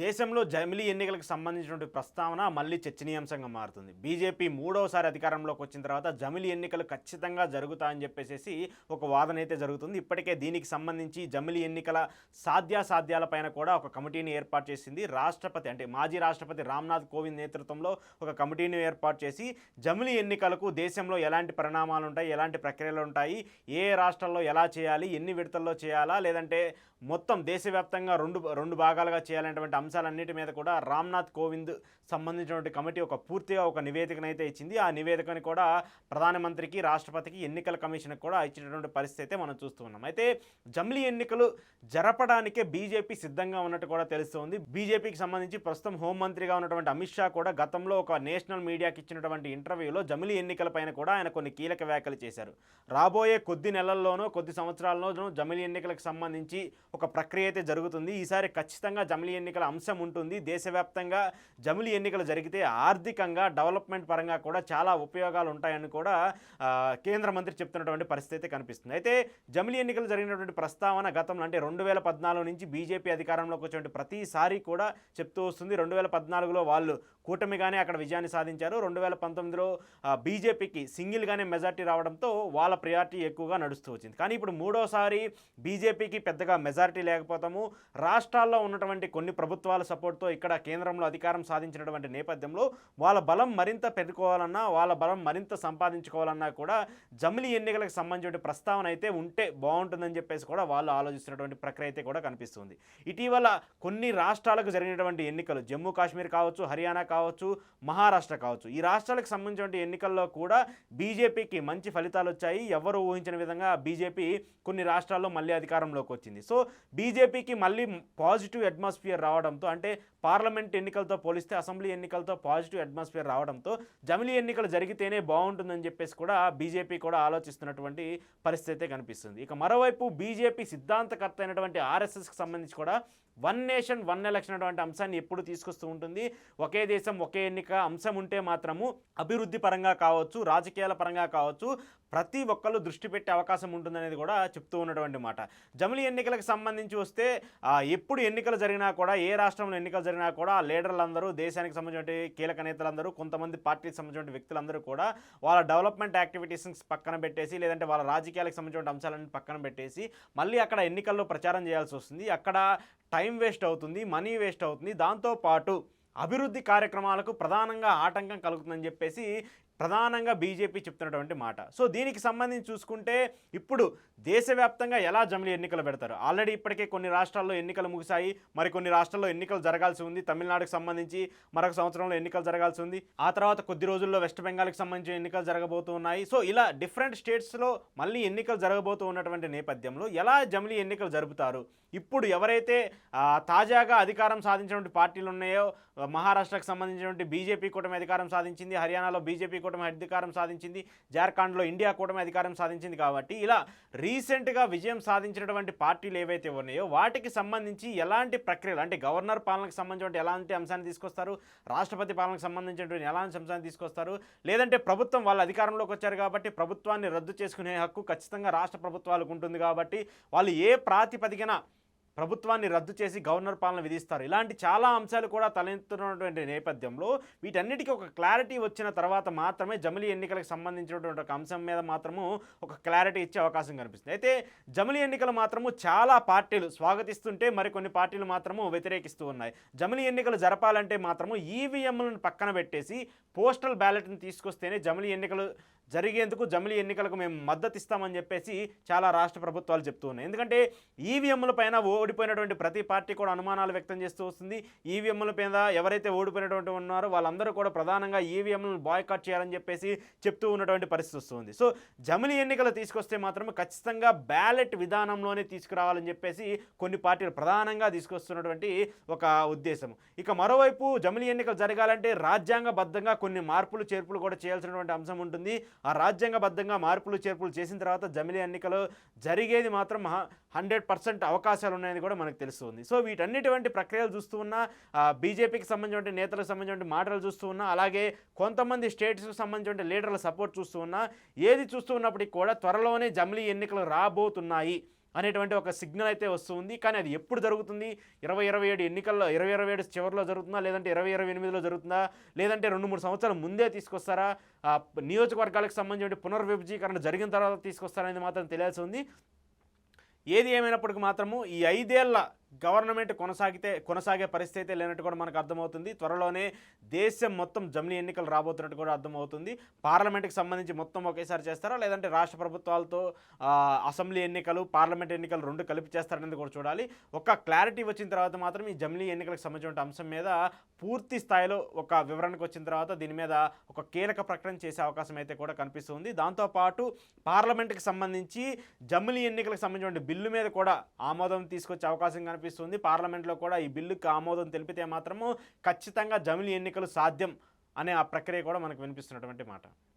దేశంలో జమిలీ ఎన్నికలకు సంబంధించినటువంటి ప్రస్తావన మళ్ళీ చర్చనీయాంశంగా మారుతుంది. బీజేపీ మూడోసారి అధికారంలోకి వచ్చిన తర్వాత జమిలీ ఎన్నికలు ఖచ్చితంగా జరుగుతాయని చెప్పేసి ఒక వాదన అయితే జరుగుతుంది. ఇప్పటికే దీనికి సంబంధించి జమిలీ ఎన్నికల సాధ్యాసాధ్యాలపైన కూడా ఒక కమిటీని ఏర్పాటు చేసింది రాష్ట్రపతి, అంటే మాజీ రాష్ట్రపతి రామ్నాథ్ కోవింద్ నేతృత్వంలో ఒక కమిటీని ఏర్పాటు చేసి జమిలీ ఎన్నికలకు దేశంలో ఎలాంటి పరిణామాలు ఉంటాయి, ఎలాంటి ప్రక్రియలు ఉంటాయి, ఏ రాష్ట్రాల్లో ఎలా చేయాలి, ఎన్ని విడతల్లో చేయాలా, లేదంటే మొత్తం దేశవ్యాప్తంగా రెండు భాగాలుగా చేయాలనేటువంటి అంశాలన్నిటి మీద కూడా రామ్నాథ్ కోవింద్ సంబంధించినటువంటి కమిటీ పూర్తిగా ఒక నివేదికనైతే ఇచ్చింది. ఆ నివేదికని కూడా ప్రధానమంత్రికి, రాష్ట్రపతికి, ఎన్నికల కమిషన్కి కూడా ఇచ్చినటువంటి పరిస్థితి అయితే మనం చూస్తూ ఉన్నాం. అయితే జమిలీ ఎన్నికలు జరపడానికే బీజేపీ సిద్ధంగా ఉన్నట్టు కూడా తెలుస్తోంది. బీజేపీకి సంబంధించి ప్రస్తుతం హోంమంత్రిగా ఉన్నటువంటి అమిత్ షా కూడా గతంలో ఒక నేషనల్ మీడియాకి ఇచ్చినటువంటి ఇంటర్వ్యూలో జమిలీ ఎన్నికలపైన కూడా ఆయన కొన్ని కీలక వ్యాఖ్యలు చేశారు. రాబోయే కొద్ది నెలల్లోనో కొద్ది సంవత్సరాల్లోనూ జమిలీ ఎన్నికలకు సంబంధించి ఒక ప్రక్రియ అయితే జరుగుతుంది. ఈసారి ఖచ్చితంగా జమిలీ ఎన్నికల అంశం ఉంటుంది. దేశవ్యాప్తంగా జమిలీ ఎన్నికలు జరిగితే ఆర్థికంగా డెవలప్మెంట్ పరంగా కూడా చాలా ఉపయోగాలు ఉంటాయని కూడా కేంద్ర మంత్రి చెప్తున్నటువంటి పరిస్థితి కనిపిస్తుంది. అయితే జమిలీ ఎన్నికలు జరిగినటువంటి ప్రస్తావన గతంలో అంటే 2014 నుంచి బీజేపీ అధికారంలోకి వచ్చినటువంటి ప్రతిసారి కూడా చెప్తూ వస్తుంది. 2014లో వాళ్ళు కూటమిగానే అక్కడ విజయాన్ని సాధించారు. 2019లో బీజేపీకి సింగిల్గానే మెజార్టీ రావడంతో వాళ్ళ ప్రియారిటీ ఎక్కువగా నడుస్తూ వచ్చింది. కానీ ఇప్పుడు మూడోసారి బీజేపీకి పెద్దగా మెజారిటీ లేకపోతాము, రాష్ట్రాల్లో ఉన్నటువంటి కొన్ని ప్రభుత్వాల సపోర్ట్తో ఇక్కడ కేంద్రంలో అధికారం సాధించినటువంటి నేపథ్యంలో వాళ్ళ బలం మరింత పెరుగుకోవాలన్నా, వాళ్ళ బలం మరింత సంపాదించుకోవాలన్నా కూడా జమిలీ ఎన్నికలకు సంబంధించిన ప్రస్తావన అయితే ఉంటే బాగుంటుందని చెప్పేసి కూడా వాళ్ళు ఆలోచిస్తున్నటువంటి ప్రక్రియ అయితే కూడా కనిపిస్తుంది. ఇటీవల కొన్ని రాష్ట్రాలకు జరిగినటువంటి ఎన్నికలు, జమ్మూ కాశ్మీర్ కావచ్చు, హర్యానా కావచ్చు, మహారాష్ట్ర కావచ్చు, ఈ రాష్ట్రాలకు సంబంధించిన ఎన్నికల్లో కూడా బీజేపీకి మంచి ఫలితాలు వచ్చాయి. ఎవరు ఊహించిన విధంగా బీజేపీ కొన్ని రాష్ట్రాల్లో మళ్ళీ అధికారంలోకి వచ్చింది. సో బీజేపీకి మళ్ళీ పాజిటివ్ అట్మాస్ఫియర్ రావడంతో, అంటే పార్లమెంట్ ఎన్నికలతో పోలిస్తే అసెంబ్లీ ఎన్నికలతో పాజిటివ్ అట్మాస్ఫియర్ రావడంతో జమిలీ ఎన్నికలు జరిగితేనే బాగుంటుందని చెప్పేసి కూడా బీజేపీ కూడా ఆలోచిస్తున్నటువంటి పరిస్థితి కనిపిస్తుంది. ఇక మరోవైపు బీజేపీ సిద్ధాంతకర్త అయినటువంటి ఆర్ఎస్ఎస్కి సంబంధించి కూడా వన్ నేషన్ వన్ ఎలక్షన్ అటువంటి అంశాన్ని ఎప్పుడు తీసుకొస్తూ ఉంటుంది. ఒకే దేశం ఒకే ఎన్నిక అంశం ఉంటే మాత్రము అభివృద్ధి పరంగా కావచ్చు, రాజకీయాల పరంగా కావచ్చు, ప్రతి ఒక్కళ్ళు దృష్టి పెట్టే అవకాశం ఉంటుందనేది కూడా చెప్తూ ఉన్నటువంటి మాట. జమిలీ ఎన్నికలకు సంబంధించి వస్తే ఎప్పుడు ఎన్నికలు జరిగినా కూడా, ఏ రాష్ట్రంలో ఎన్నికలు జరిగినా కూడా లీడర్లందరూ, దేశానికి సంబంధించిన కీలక నేతలందరూ, కొంతమంది పార్టీకి సంబంధించిన వ్యక్తులందరూ కూడా వాళ్ళ డెవలప్మెంట్ యాక్టివిటీస్ పక్కన పెట్టేసి, లేదంటే వాళ్ళ రాజకీయాలకు సంబంధించిన అంశాలన్నీ పక్కన పెట్టేసి మళ్ళీ అక్కడ ఎన్నికల్లో ప్రచారం చేయాల్సి వస్తుంది. అక్కడ టైం వేస్ట్ అవుతుంది, మనీ వేస్ట్ అవుతుంది, దాంతోపాటు అభివృద్ధి కార్యక్రమాలకు ప్రధానంగా ఆటంకం కలుగుతుందని చెప్పేసి ప్రధానంగా బీజేపీ చెప్తున్నటువంటి మాట. సో దీనికి సంబంధించి చూసుకుంటే ఇప్పుడు దేశవ్యాప్తంగా ఎలా జమిలీ ఎన్నికలు పెడతారు? ఆల్రెడీ ఇప్పటికే కొన్ని రాష్ట్రాల్లో ఎన్నికలు ముగిశాయి, మరికొన్ని రాష్ట్రాల్లో ఎన్నికలు జరగాల్సి ఉంది. తమిళనాడుకు సంబంధించి మరొక సంవత్సరంలో ఎన్నికలు జరగాల్సి ఉంది. ఆ తర్వాత కొద్ది రోజుల్లో వెస్ట్ బెంగాల్కి సంబంధించిన ఎన్నికలు జరగబోతూ ఉన్నాయి. సో ఇలా డిఫరెంట్ స్టేట్స్లో మళ్ళీ ఎన్నికలు జరగబోతూ ఉన్నటువంటి నేపథ్యంలో ఎలా జమిలీ ఎన్నికలు జరుపుతారు? ఇప్పుడు ఎవరైతే తాజాగా అధికారం సాధించినటువంటి పార్టీలు ఉన్నాయో, మహారాష్ట్రకు సంబంధించినటువంటి బీజేపీ కూటమి అధికారం సాధించింది, హర్యానాలో బీజేపీ కూటమి అధికారం సాధించింది, జార్ఖండ్లో ఇండియా కూటమి అధికారం సాధించింది. కాబట్టి ఇలా రీసెంట్గా విజయం సాధించినటువంటి పార్టీలు ఏవైతే ఉన్నాయో వాటికి సంబంధించి ఎలాంటి ప్రక్రియలు, అంటే గవర్నర్ పాలనకు సంబంధించిన ఎలాంటి అంశాన్ని తీసుకొస్తారు, రాష్ట్రపతి పాలనకు సంబంధించినటువంటి ఎలాంటి అంశాన్ని తీసుకొస్తారు, లేదంటే ప్రభుత్వం వాళ్ళ అధికారంలోకి వచ్చారు కాబట్టి ప్రభుత్వాన్ని రద్దు చేసుకునే హక్కు ఖచ్చితంగా రాష్ట్ర ప్రభుత్వాలకు ఉంటుంది కాబట్టి వాళ్ళు ఏ ప్రాతిపదికన ప్రభుత్వాన్ని రద్దు చేసి గవర్నర్ పాలన విధిస్తారు. ఇలాంటి చాలా అంశాలు కూడా తలెత్తున్నటువంటి నేపథ్యంలో వీటన్నిటికీ ఒక క్లారిటీ వచ్చిన తర్వాత మాత్రమే జమిలీ ఎన్నికలకు సంబంధించినటువంటి ఒక అంశం మీద మాత్రము ఒక క్లారిటీ ఇచ్చే అవకాశం కనిపిస్తుంది. అయితే జమిలీ ఎన్నికలు మాత్రము చాలా పార్టీలు స్వాగతిస్తుంటే మరికొన్ని పార్టీలు మాత్రము వ్యతిరేకిస్తూ ఉన్నాయి. జమిలీ ఎన్నికలు జరపాలంటే మాత్రము ఈవీఎంలను పక్కన పెట్టేసి పోస్టల్ బ్యాలెట్ని తీసుకొస్తేనే జమిలీ ఎన్నికలు జరిగేందుకు, జమిలీ ఎన్నికలకు మేము మద్దతు ఇస్తామని చెప్పేసి చాలా రాష్ట్ర ప్రభుత్వాలు చెప్తూ ఉన్నాయి. ఎందుకంటే ఈవీఎంల పైన ఓడిపోయినటువంటి ప్రతి పార్టీ కూడా అనుమానాలు వ్యక్తం చేస్తూ వస్తుంది. ఈవీఎంల పైన ఎవరైతే ఓడిపోయినటువంటి ఉన్నారో వాళ్ళందరూ కూడా ప్రధానంగా ఈవీఎంలను బాయ్కాట్ చేయాలని చెప్పేసి చెప్తూ ఉన్నటువంటి పరిస్థితి వస్తుంది. సో జమిలీ ఎన్నికలు తీసుకొస్తే మాత్రం ఖచ్చితంగా బ్యాలెట్ విధానంలోనే తీసుకురావాలని చెప్పేసి కొన్ని పార్టీలు ప్రధానంగా తీసుకొస్తున్నటువంటి ఒక ఉద్దేశం. ఇక మరోవైపు జమిలీ ఎన్నికలు జరగాలంటే రాజ్యాంగబద్ధంగా కొన్ని మార్పులు చేర్పులు కూడా చేయాల్సినటువంటి అంశం ఉంటుంది. ఆ రాజ్యాంగబద్ధంగా మార్పులు చేర్పులు చేసిన తర్వాత జమిలీ ఎన్నికలు జరిగేది మాత్రం 100% అవకాశాలు ఉన్నాయని కూడా మనకు తెలుస్తుంది. సో వీటన్నిటువంటి ప్రక్రియలు చూస్తూ ఉన్నా, బీజేపీకి సంబంధించిన నేతలకు సంబంధించిన మాటలు చూస్తూ ఉన్నా, అలాగే కొంతమంది స్టేట్స్కి సంబంధించిన లీడర్ల సపోర్ట్ చూస్తూ ఉన్నా, ఏది చూస్తూ ఉన్నప్పటికీ కూడా త్వరలోనే జమిలీ ఎన్నికలు రాబోతున్నాయి. అనేటువంటి ఒక సిగ్నల్ అయితే వస్తుంది. కానీ అది ఎప్పుడు జరుగుతుంది? 2027 ఎన్నికల్లో 2027 చివరిలో జరుగుతుందా? లేదంటే 2028లో జరుగుతుందా? లేదంటే 2, 3 సంవత్సరాల ముందే తీసుకొస్తారా? నియోజకవర్గాలకు సంబంధించిన పునర్విభజీకరణ జరిగిన తర్వాత తీసుకొస్తారా అనేది మాత్రం తెలియాల్సి ఉంది. ఏది ఏమైనప్పటికీ మాత్రము ఈ 5 ఏళ్ల గవర్నమెంట్ కొనసాగే పరిస్థితి అయితే లేనట్టు కూడా మనకు అర్థమవుతుంది. త్వరలోనే దేశం మొత్తం జమిలీ ఎన్నికలు రాబోతున్నట్టు కూడా అర్థమవుతుంది. పార్లమెంట్కి సంబంధించి మొత్తం ఒకేసారి చేస్తారా, లేదంటే రాష్ట్ర ప్రభుత్వాలతో అసెంబ్లీ ఎన్నికలు, పార్లమెంట్ ఎన్నికలు 2 కలిపి చేస్తారనేది కూడా చూడాలి. ఒక క్లారిటీ వచ్చిన తర్వాత మాత్రం ఈ జమిలీ ఎన్నికలకు సంబంధించిన అంశం మీద పూర్తి స్థాయిలో ఒక వివరణకు వచ్చిన తర్వాత దీని మీద ఒక కీలక ప్రకటన చేసే అవకాశం అయితే కూడా కనిపిస్తుంది. దాంతోపాటు పార్లమెంట్కి సంబంధించి జమిలీ ఎన్నికలకు సంబంధించిన బిల్లు మీద కూడా ఆమోదం తీసుకొచ్చే అవకాశం కనిపిస్తుంది. పార్లమెంట్లో కూడా ఈ బిల్లుకి ఆమోదం తెలిపితే మాత్రము ఖచ్చితంగా జమిలీ ఎన్నికలు సాధ్యం అనే ఆ ప్రక్రియ కూడా మనకు వినిపిస్తున్నటువంటి మాట.